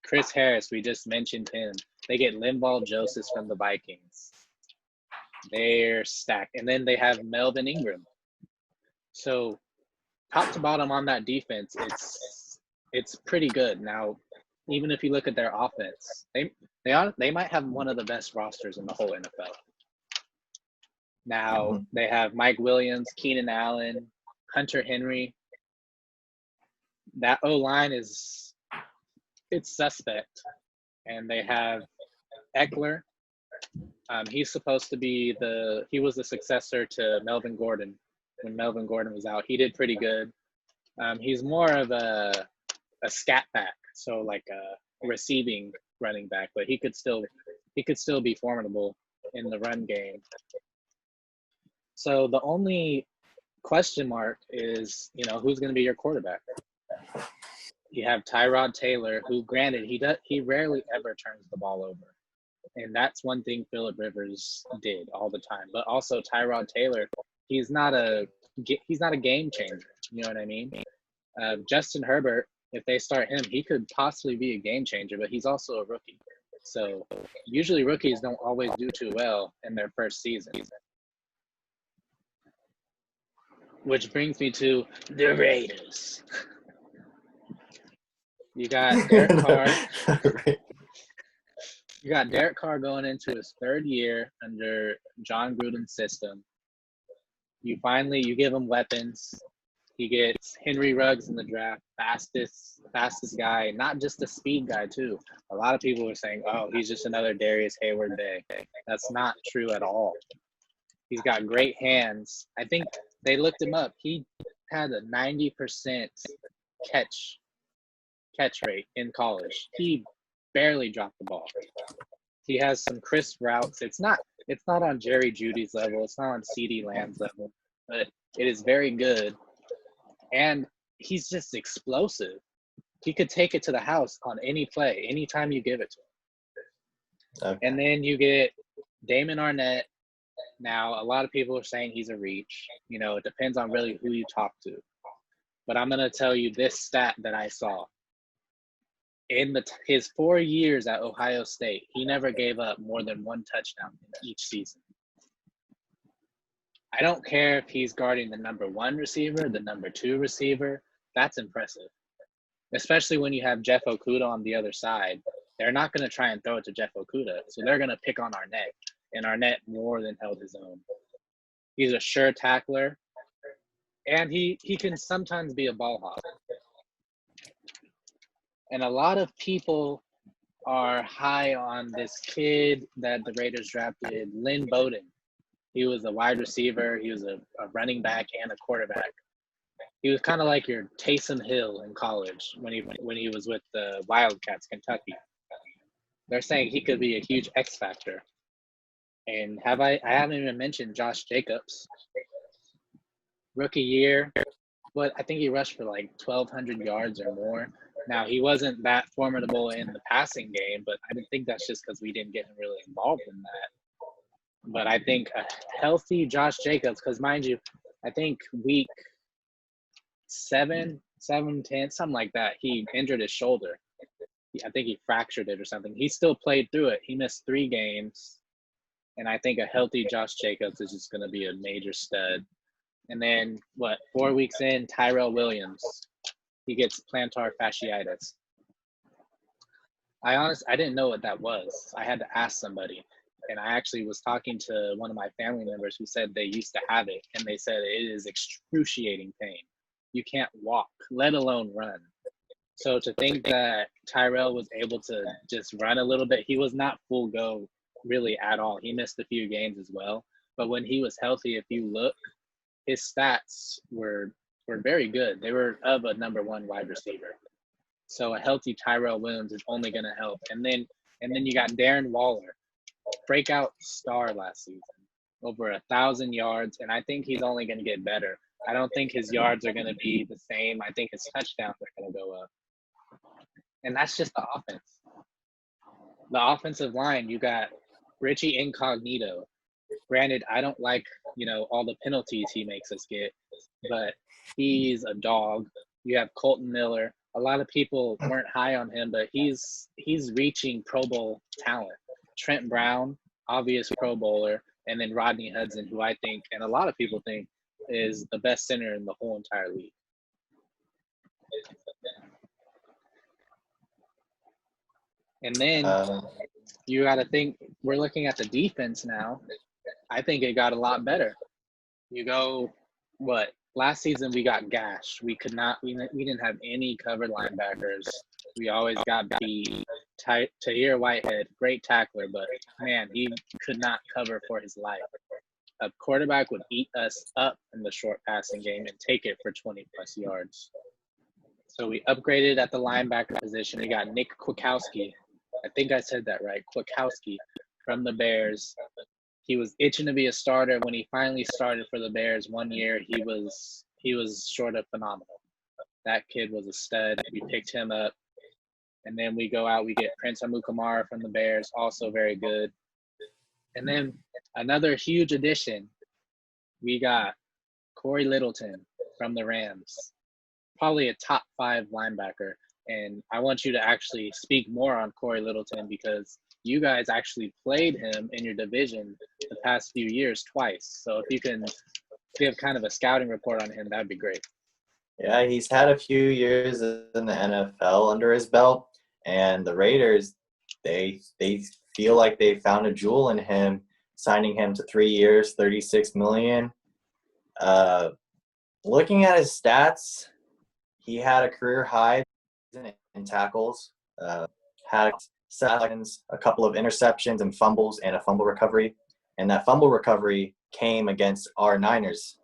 Speaker 1: Chris Harris, we just mentioned him. They get Linval Joseph from the Vikings. They're stacked. And then they have Melvin Ingram. So top to bottom on that defense, it's pretty good. Now, even if you look at their offense, they might have one of the best rosters in the whole NFL. Now, they have Mike Williams, Keenan Allen, Hunter Henry. That O-line it's suspect. And they have Eckler. He's supposed to be he was the successor to Melvin Gordon when Melvin Gordon was out. He did pretty good. He's more of a scat back, so like a receiving running back, but he could still be formidable in the run game. So the only question mark is, who's going to be your quarterback? You have Tyrod Taylor, who, granted, he rarely ever turns the ball over. And that's one thing Phillip Rivers did all the time. But also Tyrod Taylor, he's not a game changer. You know what I mean? Justin Herbert, if they start him, he could possibly be a game changer, but he's also a rookie. So usually rookies don't always do too well in their first season. Which brings me to the Raiders. You got Derek Carr. You got Derek Carr going into his third year under John Gruden's system. You give him weapons. He gets Henry Ruggs in the draft, fastest guy, not just a speed guy too. A lot of people were saying, "Oh, he's just another Darius Hayward Day." That's not true at all. He's got great hands. I think they looked him up. He had a 90% catch rate in college. He barely dropped the ball. He has some crisp routes. It's not on Jerry Jeudy's level. It's not on CeeDee Lamb's level, but it is very good. And he's just explosive. He could take it to the house on any play, anytime you give it to him. Okay. And then you get Damon Arnett. Now, a lot of people are saying he's a reach. It depends on really who you talk to. But I'm going to tell you this stat that I saw. In his 4 years at Ohio State, he never gave up more than one touchdown in each season. I don't care if he's guarding the number 1 receiver, the number 2 receiver. That's impressive, especially when you have Jeff Okudah on the other side. They're not going to try and throw it to Jeff Okudah, so they're going to pick on Arnett, and Arnett more than held his own. He's a sure tackler, and he can sometimes be a ball hawk. And a lot of people are high on this kid that the Raiders drafted, Lynn Bowden. He was a wide receiver. He was a running back and a quarterback. He was kind of like your Taysom Hill in college when he was with the Wildcats, Kentucky. They're saying he could be a huge X factor. And I haven't even mentioned Josh Jacobs. Rookie year, but I think he rushed for like 1,200 yards or more. Now, he wasn't that formidable in the passing game, but I think that's just because we didn't get him really involved in that. But I think a healthy Josh Jacobs, because mind you, I think week 7 7-10, something like that. He injured his shoulder. I think he fractured it or something. He still played through it. He missed 3 games. And I think a healthy Josh Jacobs is just going to be a major stud. And then, 4 weeks in, Tyrell Williams, he gets plantar fasciitis. I didn't know what that was. I had to ask somebody. And I actually was talking to one of my family members who said they used to have it. And they said it is excruciating pain. You can't walk, let alone run. So to think that Tyrell was able to just run a little bit, he was not full go really at all. He missed a few games as well. But when he was healthy, if you look, his stats were very good. They were of a number 1 wide receiver. So a healthy Tyrell Williams is only going to help. And then you got Darren Waller, breakout star last season, over 1,000 yards. And I think he's only going to get better. I don't think his yards are going to be the same. I think his touchdowns are going to go up. And that's just the offense. The offensive line, you got Richie Incognito. Granted, I don't like, all the penalties he makes us get, but he's a dog. You have Colton Miller. A lot of people weren't high on him, but he's reaching Pro Bowl talent. Trent Brown, obvious Pro Bowler, and then Rodney Hudson, who I think, and a lot of people think, is the best center in the whole entire league. And then you got to think, we're looking at the defense now. I think it got a lot better. You go, last season we got gashed. We didn't have any covered linebackers. We always got beat. Tahir Whitehead, great tackler, but man, he could not cover for his life. A quarterback would eat us up in the short passing game and take it for 20 plus yards. So we upgraded at the linebacker position. We got Nick Kwiatkowski. I think I said that right. Kwiatkowski from the Bears. He was itching to be a starter. When he finally started for the Bears one year, he was short of phenomenal. That kid was a stud. We picked him up. And then we go out, we get Prince Amukamara from the Bears, also very good. And then another huge addition, we got Corey Littleton from the Rams, probably a top 5 linebacker. And I want you to actually speak more on Corey Littleton because you guys actually played him in your division the past few years twice. So if you can give kind of a scouting report on him, that'd be great.
Speaker 2: Yeah, he's had a few years in the NFL under his belt, and the Raiders, they feel like they found a jewel in him, signing him to 3 years, $36 million. Looking at his stats, he had a career high in tackles, had seconds, a couple of interceptions and fumbles, and a fumble recovery. And that fumble recovery came against our Niners.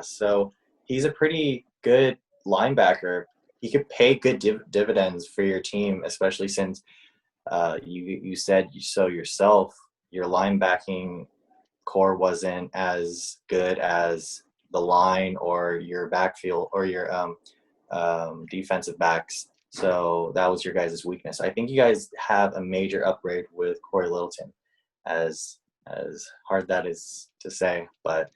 Speaker 2: So he's a pretty good linebacker. He could pay good dividends for your team, especially since you said so yourself, your linebacking core wasn't as good as the line or your backfield or your defensive backs. So that was your guys' weakness. I think you guys have a major upgrade with Corey Littleton, as hard that is to say, but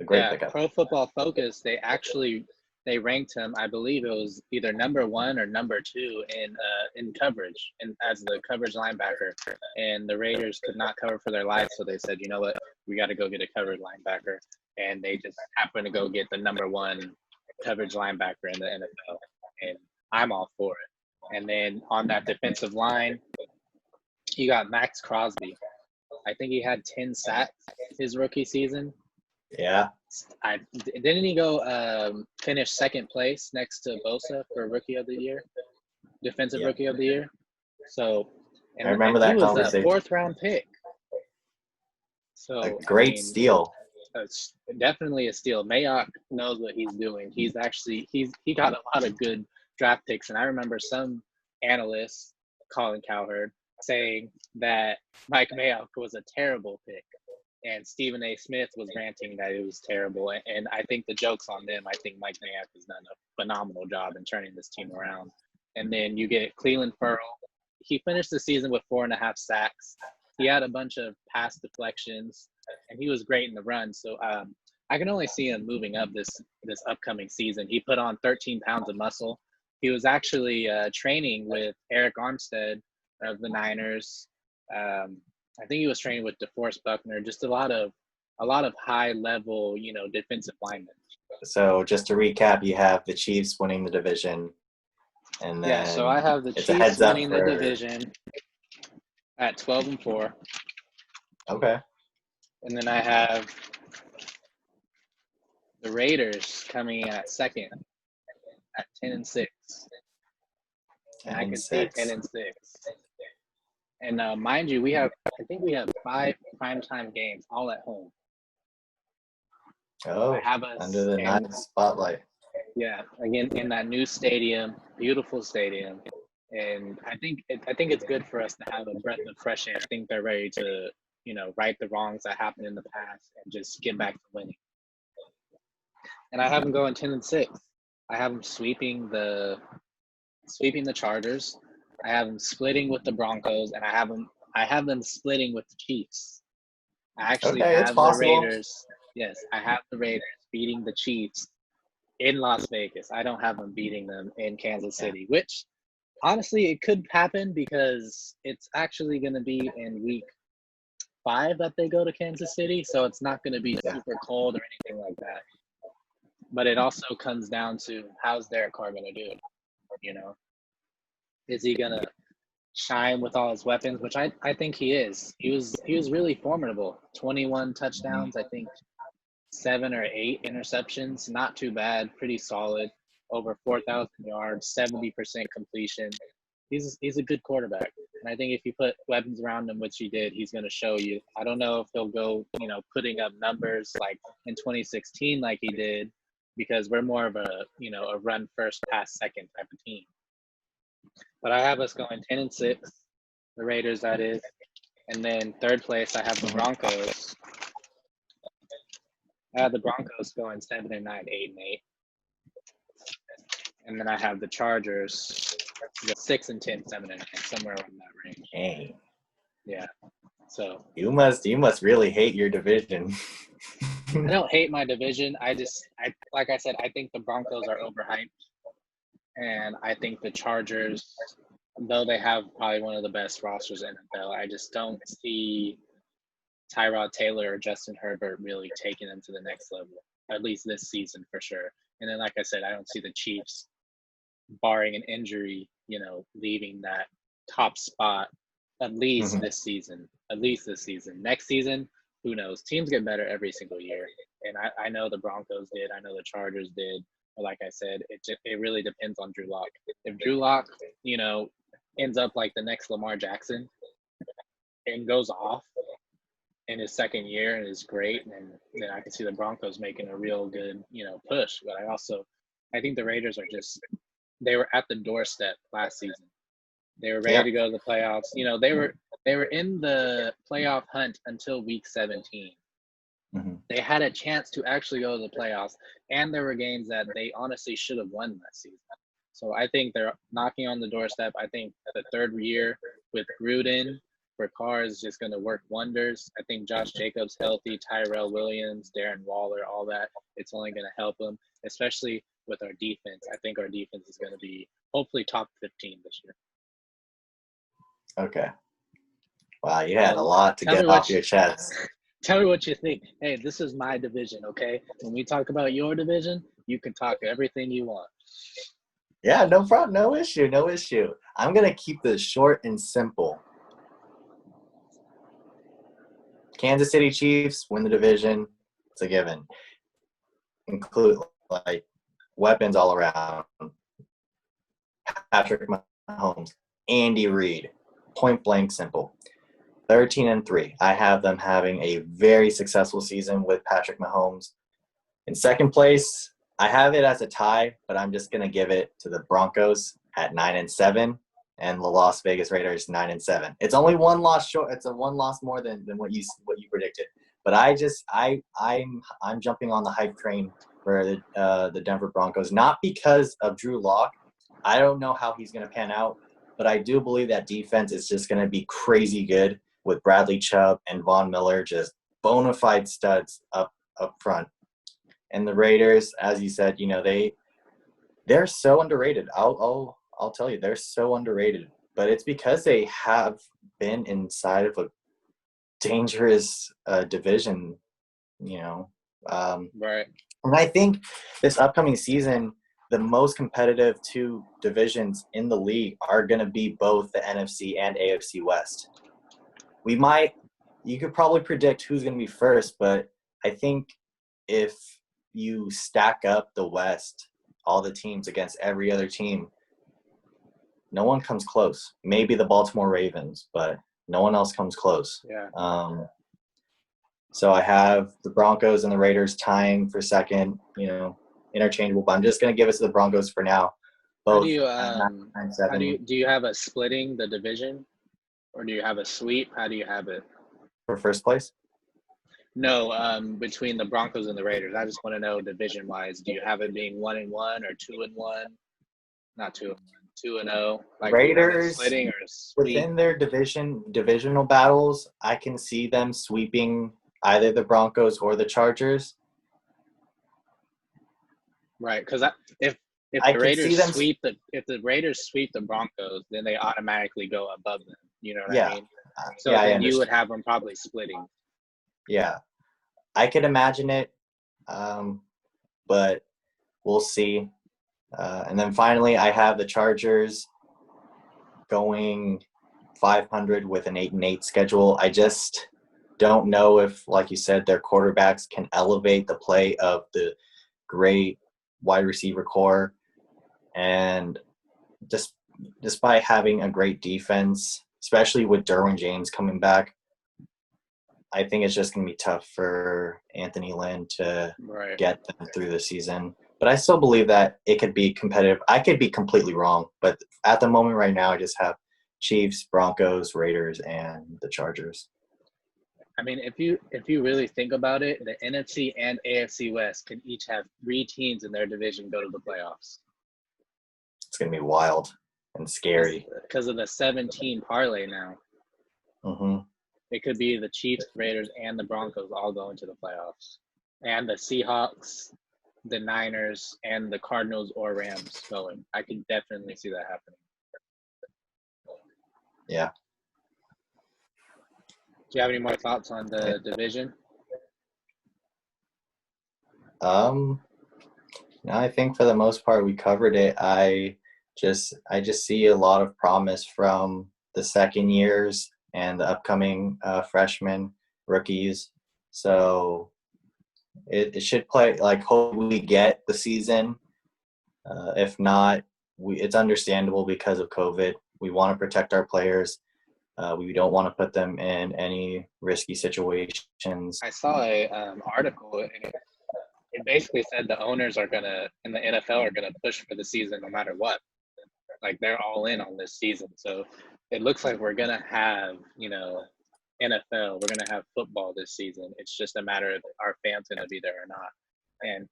Speaker 2: a great pickup.
Speaker 1: Pro Football Focus, they ranked him, I believe it was either number 1 or number 2 in coverage and as the coverage linebacker. And the Raiders could not cover for their life, so they said, you know what, we got to go get a coverage linebacker. And they just happened to go get the number 1 coverage linebacker in the NFL. And I'm all for it. And then on that defensive line, you got Max Crosby. I think he had 10 sacks his rookie season.
Speaker 2: Yeah.
Speaker 1: Didn't he go finish second place next to Bosa for Rookie of the Year, Defensive Rookie of the Year? So,
Speaker 2: I remember that conversation.
Speaker 1: He was a 4th-round pick. So
Speaker 2: a great steal.
Speaker 1: It's definitely a steal. Mayock knows what he's doing. He got a lot of good draft picks, and I remember some analysts, Colin Cowherd, saying that Mike Mayock was a terrible pick. And Stephen A. Smith was ranting that it was terrible. And I think the joke's on them. I think Mike Mayock has done a phenomenal job in turning this team around. And then you get Cleveland Ferrell. He finished the season with 4.5 sacks. He had a bunch of pass deflections, and he was great in the run. So I can only see him moving up this upcoming season. He put on 13 pounds of muscle. He was actually training with Eric Armstead of the Niners. I think he was training with DeForest Buckner. Just a lot of high level, defensive linemen.
Speaker 2: So just to recap, you have the Chiefs winning the division, and then
Speaker 1: so I have the Chiefs winning the division at 12-4.
Speaker 2: Okay.
Speaker 1: And then I have the Raiders coming at second at 10-6. And I can see 10-6. And mind you, I think we have 5 primetime games all at home.
Speaker 2: Oh, under the night spotlight.
Speaker 1: Yeah, again in that new stadium, beautiful stadium, and I think it's good for us to have a breath of fresh air. I think they're ready to, right the wrongs that happened in the past and just get back to winning. And I have them going 10-6. I have them sweeping the Chargers. I have them splitting with the Broncos, and I have them splitting with the Chiefs. I actually have the Raiders. Yes, I have the Raiders beating the Chiefs in Las Vegas. I don't have them beating them in Kansas City, which honestly it could happen because it's actually going to be in week 5 that they go to Kansas City, so it's not going to be super cold or anything like that. But it also comes down to how's Derek Carr going to do? Is he going to shine with all his weapons, which I think he is. He was really formidable. 21 touchdowns, I think 7 or 8 interceptions, not too bad, pretty solid. Over 4,000 yards, 70% completion. He's a good quarterback, and I think if you put weapons around him, which he did, he's going to show you. I don't know if he'll go, putting up numbers like in 2016 like he did, because we're more of a run first, pass second type of team. But I have us going 10-6, the Raiders that is, and then third place I have the Broncos. I have the Broncos going 7-9, 8-8. And then I have the Chargers 6-10, 7-9, somewhere around that range.
Speaker 2: Dang.
Speaker 1: Yeah. So
Speaker 2: you must really hate your division.
Speaker 1: I don't hate my division. Like I said, I think the Broncos are overhyped. And I think the Chargers, though they have probably one of the best rosters in NFL, I just don't see Tyrod Taylor or Justin Herbert really taking them to the next level, at least this season for sure. And then, like I said, I don't see the Chiefs, barring an injury, leaving that top spot at least this season. Next season, who knows? Teams get better every single year. And I know the Broncos did. I know the Chargers did. But like I said, it really depends on Drew Lock. If Drew Lock, ends up like the next Lamar Jackson and goes off in his second year and is great, and then I can see the Broncos making a real good, push. But I think the Raiders they were at the doorstep last season. They were ready to go to the playoffs. They were in the playoff hunt until week 17. Mm-hmm. They had a chance to actually go to the playoffs, and there were games that they honestly should have won that season. So I think they're knocking on the doorstep. I think the third year with Gruden for Carr is just going to work wonders. I think Josh Jacobs healthy, Tyrell Williams, Darren Waller, all that. It's only going to help them, especially with our defense. I think our defense is going to be hopefully top 15 this year.
Speaker 2: Okay. Wow, you had a lot to get off your chest.
Speaker 1: Tell me what you think. Hey, this is my division, okay? When we talk about your division, you can talk everything you want.
Speaker 2: Yeah, no problem. No issue. I'm going to keep this short and simple. Kansas City Chiefs win the division. It's a given. Include, weapons all around. Patrick Mahomes, Andy Reid. Point blank simple. 13-3. I have them having a very successful season with Patrick Mahomes. In second place, I have it as a tie, but I'm just going to give it to the Broncos at 9-7 and the Las Vegas Raiders 9-7. It's only one loss short. It's a one loss more than what you predicted. But I'm jumping on the hype train for the Denver Broncos, not because of Drew Lock. I don't know how he's going to pan out, but I do believe that defense is just going to be crazy good with Bradley Chubb and Von Miller, just bona fide studs up front. And the Raiders, as you said, they're so underrated. I'll tell you, they're so underrated. But it's because they have been inside of a dangerous division,
Speaker 1: Right.
Speaker 2: And I think this upcoming season, the most competitive two divisions in the league are going to be both the NFC and AFC West. You could probably predict who's going to be first, but I think if you stack up the West, all the teams against every other team, no one comes close. Maybe the Baltimore Ravens, but no one else comes close.
Speaker 1: Yeah.
Speaker 2: So I have the Broncos and the Raiders tying for second, interchangeable. But I'm just going to give it to the Broncos for now.
Speaker 1: Both do you have a splitting the division, or do you have a sweep? How do you have it?
Speaker 2: For first place?
Speaker 1: No, between the Broncos and the Raiders. I just want to know division-wise. Do you have it being 1-1 or 2-1? Not 2-1, 2-0. Like
Speaker 2: Raiders
Speaker 1: splitting or
Speaker 2: within their divisional battles, I can see them sweeping either the Broncos or the Chargers.
Speaker 1: Right, because if the Raiders sweep the Broncos, then they automatically go above them. You know what I mean? So then you would have them probably splitting.
Speaker 2: Yeah, I could imagine it, but we'll see. And then finally, I have the Chargers going 500 with an 8-8 schedule. I just don't know if, like you said, their quarterbacks can elevate the play of the great wide receiver core. And just despite having a great defense, especially with Derwin James coming back, I think it's just going to be tough for Anthony Lynn to get them through the season. But I still believe that it could be competitive. I could be completely wrong, but at the moment right now, I just have Chiefs, Broncos, Raiders, and the Chargers.
Speaker 1: I mean, if you really think about it, the NFC and AFC West can each have 3 teams in their division go to the playoffs.
Speaker 2: It's going to be wild and scary.
Speaker 1: Because of the 7-team parlay now.
Speaker 2: Mm-hmm.
Speaker 1: It could be the Chiefs, Raiders, and the Broncos all going to the playoffs. And the Seahawks, the Niners, and the Cardinals or Rams going. I can definitely see that happening.
Speaker 2: Yeah.
Speaker 1: Do you have any more thoughts on the division?
Speaker 2: No, I think for the most part we covered it. I just see a lot of promise from the second years and the upcoming freshmen, rookies. So it should play like hopefully we get the season. If not, it's understandable because of COVID. We want to protect our players. We don't want to put them in any risky situations.
Speaker 1: I saw a article, and it basically said the owners in the NFL are gonna push for the season no matter what. Like they're all in on this season, so it looks like we're gonna have NFL. We're gonna have football this season. It's just a matter of our fans gonna be there or not. And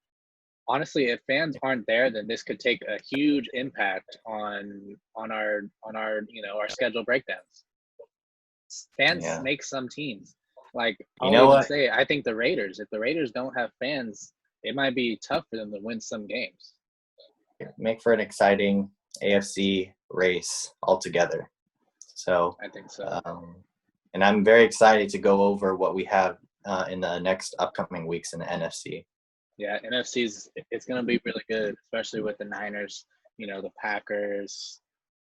Speaker 1: honestly, if fans aren't there, then this could take a huge impact on our our schedule breakdowns. Fans make some teams. Like I think the Raiders. If the Raiders don't have fans, it might be tough for them to win some games.
Speaker 2: Make for an exciting AFC race altogether. So
Speaker 1: I think so.
Speaker 2: And I'm very excited to go over what we have in the next upcoming weeks in the NFC.
Speaker 1: Yeah, it's going to be really good, especially with the Niners, the Packers,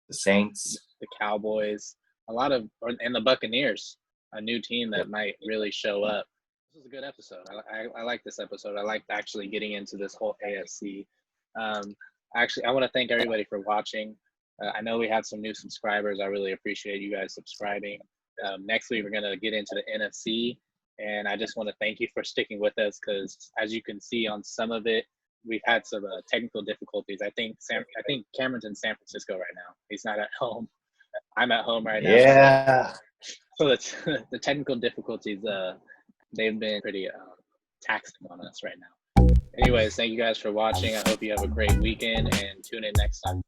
Speaker 2: the Saints,
Speaker 1: the Cowboys, and the Buccaneers, a new team that might really show up. This was a good episode. I like this episode. I liked actually getting into this whole AFC. Actually, I want to thank everybody for watching. I know we had some new subscribers. I really appreciate you guys subscribing. Next week, we're going to get into the NFC. And I just want to thank you for sticking with us because, as you can see on some of it, we've had some technical difficulties. I think Cameron's in San Francisco right now. He's not at home. I'm at home right now.
Speaker 2: Yeah.
Speaker 1: So the technical difficulties, they've been pretty taxing on us right now. Anyways, thank you guys for watching. I hope you have a great weekend and tune in next time.